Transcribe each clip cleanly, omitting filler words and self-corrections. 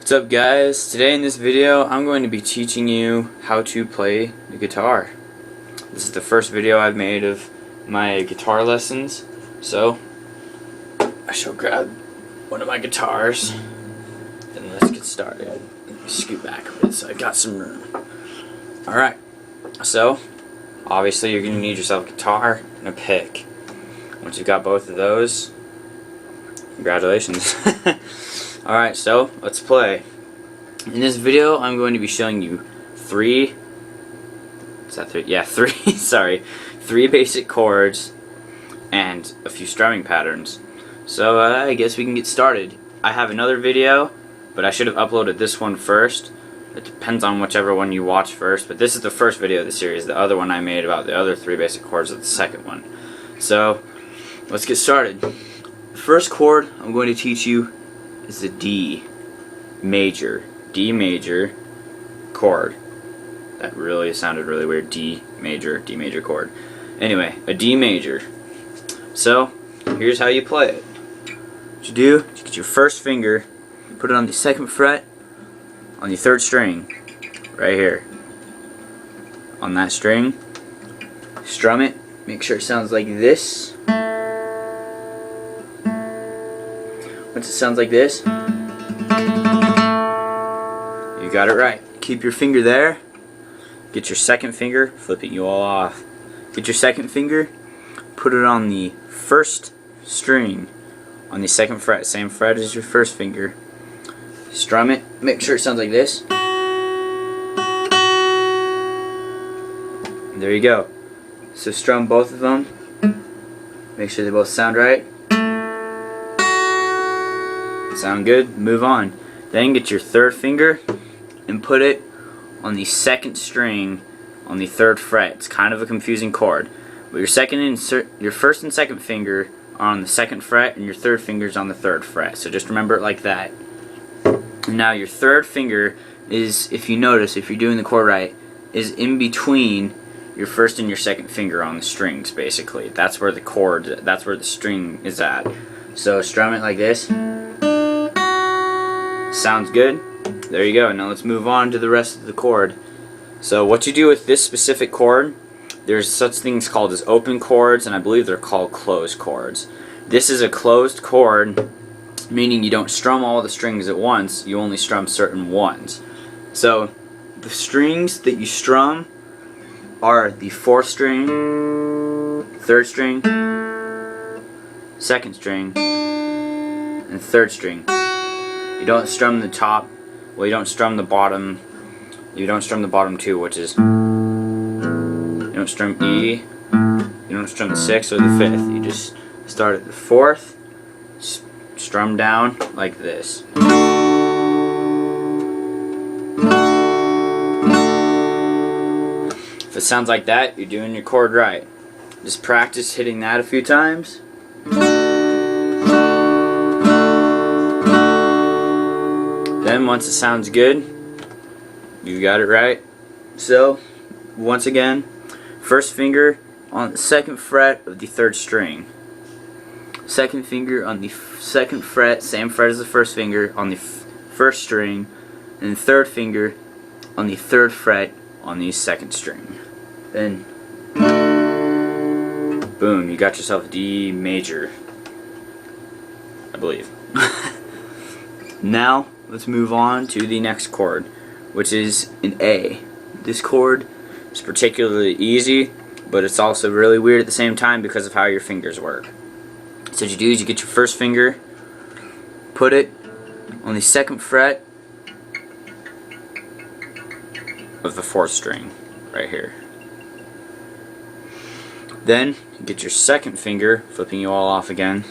What's up, guys? Today in this video I'm going to be teaching you how to play the guitar. This is the first video I've made of my guitar lessons, so I shall grab one of my guitars and let's get started. Let me scoot back a bit so I got some room. Alright, so obviously you're going to need yourself a guitar and a pick. Once you've got both of those, congratulations. Alright, so let's play. In this video I'm going to be showing you three basic chords and a few strumming patterns. So I guess we can get started. I have another video, but I should have uploaded this one first. It depends on whichever one you watch first, but this is the first video of the series. The other one I made about the other three basic chords is the second one. So let's get started. The first chord I'm going to teach you is the D major chord. That really sounded really weird. D major chord. Anyway, a D major. So here's how you play it. What you do is you get your first finger, put it on the second fret on the third string, right here. On that string, strum it. Make sure it sounds like this. Once it sounds like this, you got it right. Keep your finger there. Get your second finger, flipping you all off. Get your second finger, put it on the first string on the second fret, same fret as your first finger. Strum it. Make sure it sounds like this. And there you go. So strum both of them. Make sure they both sound right. Sound good? Move on. Then get your third finger and put it on the second string on the third fret. It's kind of a confusing chord. But your first and second finger are on the second fret and your third finger is on the third fret. So just remember it like that. Now your third finger is, if you notice, if you're doing the chord right, is in between your first and your second finger on the strings, basically. That's where the chord, that's where the string is at. So strum it like this. Sounds good? There you go. Now let's move on to the rest of the chord. So what you do with this specific chord, there's such things called as open chords, and I believe they're called closed chords. This is a closed chord, meaning you don't strum all the strings at once, you only strum certain ones. So the strings that you strum are the fourth string, third string, second string, and third string. You don't strum the top, well, you don't strum the bottom, you don't strum the bottom two, which is, you don't strum E, you don't strum the sixth or the fifth, you just start at the fourth, strum down like this. If it sounds like that, you're doing your chord right. Just practice hitting that a few times. Then once it sounds good, you got it right. So once again, first finger on the second fret of the third string. Second finger on the second fret, same fret as the first finger, on the first string, and third finger on the third fret on the second string. Then, boom, you got yourself a D major, I believe. Now, let's move on to the next chord, which is an A. This chord is particularly easy, but it's also really weird at the same time because of how your fingers work. So what you do is you get your first finger, put it on the second fret of the fourth string, right here. Then you get your second finger, flipping you all off again,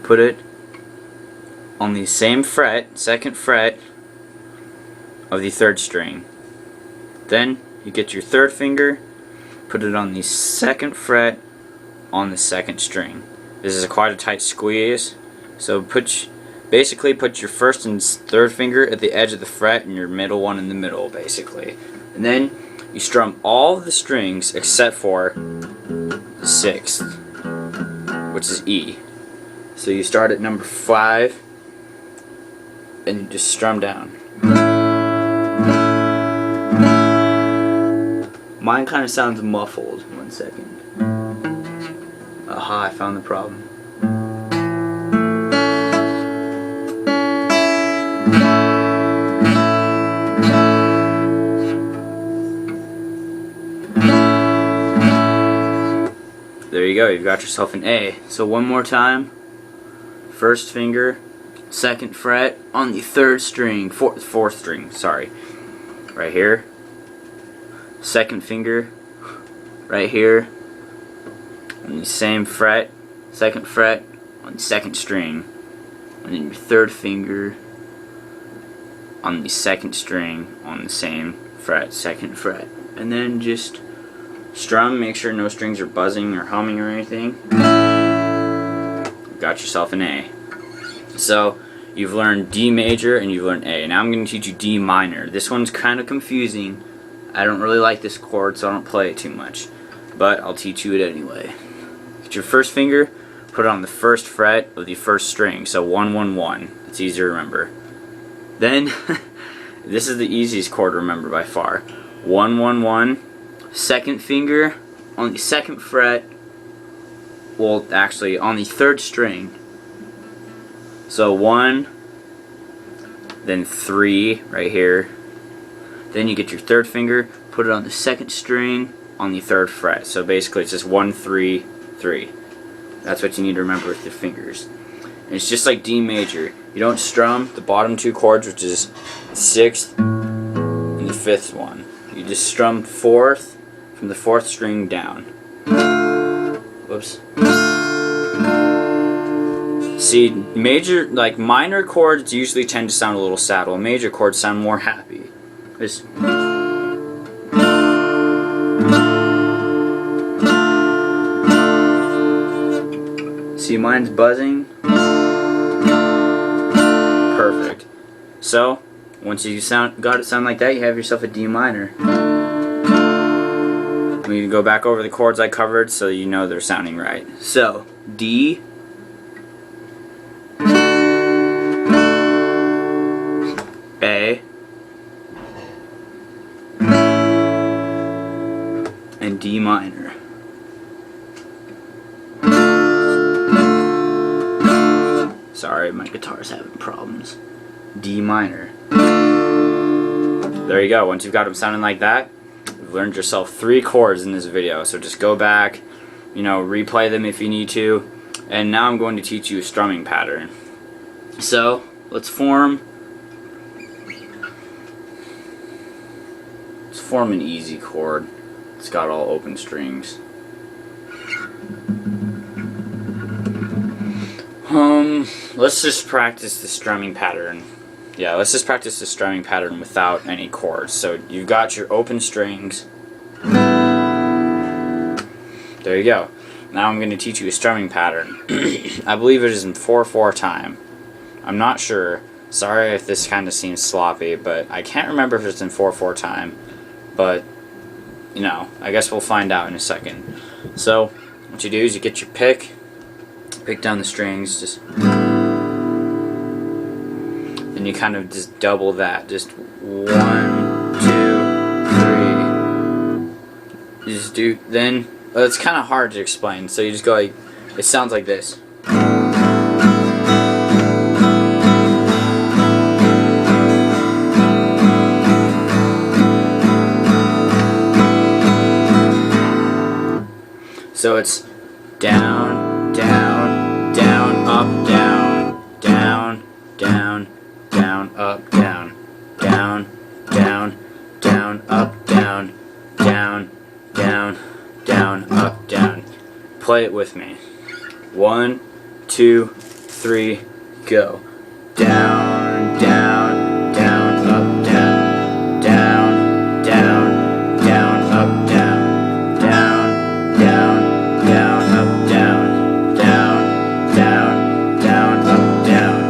put it on the same fret, second fret of the third string. Then you get your third finger, put it on the second fret on the second string. This is quite a tight squeeze, so basically put your first and third finger at the edge of the fret and your middle one in the middle, basically. And then you strum all of the strings except for the sixth, which is E. So you start at number 5, and you just strum down. Mine kind of sounds muffled. 1 second. Aha, I found the problem. There you go, you've got yourself an A. So one more time. First finger, 2nd fret on the 3rd string, 4th string, sorry. Right here. 2nd finger, right here. On the same fret, 2nd fret on the 2nd string. And then your 3rd finger on the 2nd string on the same fret, 2nd fret. And then just strum, make sure no strings are buzzing or humming or anything. You've got yourself an A. So you've learned D major and you've learned A. Now I'm going to teach you D minor. This one's kind of confusing. I don't really like this chord, so I don't play it too much. But I'll teach you it anyway. Get your first finger, put it on the 1st fret of the 1st string. So 1, 1, 1. It's easy to remember. Then, this is the easiest chord to remember by far. 1, 1, 1. 2nd finger on the 2nd fret, well actually on the 3rd string. So 1, then 3 right here. Then you get your 3rd finger, put it on the 2nd string on the 3rd fret. So basically it's just 1, 3, 3. That's what you need to remember with your fingers. And it's just like D major. You don't strum the bottom 2 chords, which is the 6th and the 5th one. You just strum 4th from the 4th string down. Whoops. See, minor chords usually tend to sound a little sad, while major chords sound more happy. Just see, mine's buzzing. Perfect. So, once you got it sound like that, you have yourself a D minor. We need to go back over the chords I covered so you know they're sounding right. So, D, A, and D minor. Sorry, my guitar's having problems. D minor. There you go. Once you've got them sounding like that, you've learned yourself 3 chords in this video. So just go back, replay them if you need to. And now I'm going to teach you a strumming pattern. So let's form an easy chord. It's got all open strings. Let's just practice the strumming pattern. Yeah, let's just practice the strumming pattern without any chords. So you've got your open strings. There you go. Now I'm going to teach you a strumming pattern. I believe it is in 4/4 time. I'm not sure. Sorry if this kind of seems sloppy, but I can't remember if it's in 4/4 time. But, I guess we'll find out in a second. So, what you do is you get your pick down the strings, and you kind of just double that. Just 1, 2, 3. You just do, then, well, it's kind of hard to explain, so you just go like, it sounds like this. So it's down, down, down, up, down, down, down, down, up, down, down, down, down, up, down, down, down, down, up, down. Play it with me. 1, 2, 3, go. Down, down, down, up, down, down, down, down, up, down, down, down, down, up, down, down, down, down, up, down.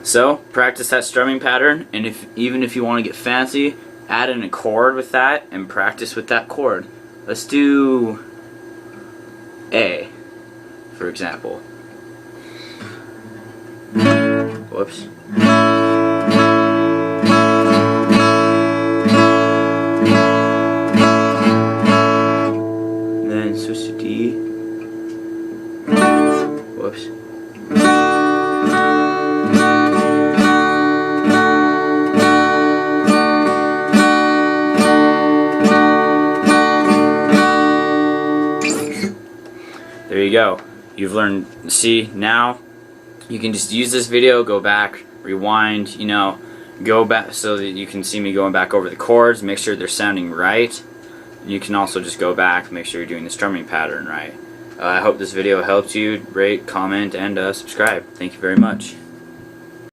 So, practice that strumming pattern, and even if you want to get fancy, add in a chord with that and practice with that chord. Let's do A, for example. Whoops. And then switch to D. Whoops. There you go. You've learned C. Now you can just use this video, go back, rewind, you know, go back so that you can see me going back over the chords, make sure they're sounding right. You can also just go back, make sure you're doing the strumming pattern right. I hope this video helped you. Rate, comment, and subscribe. Thank you very much.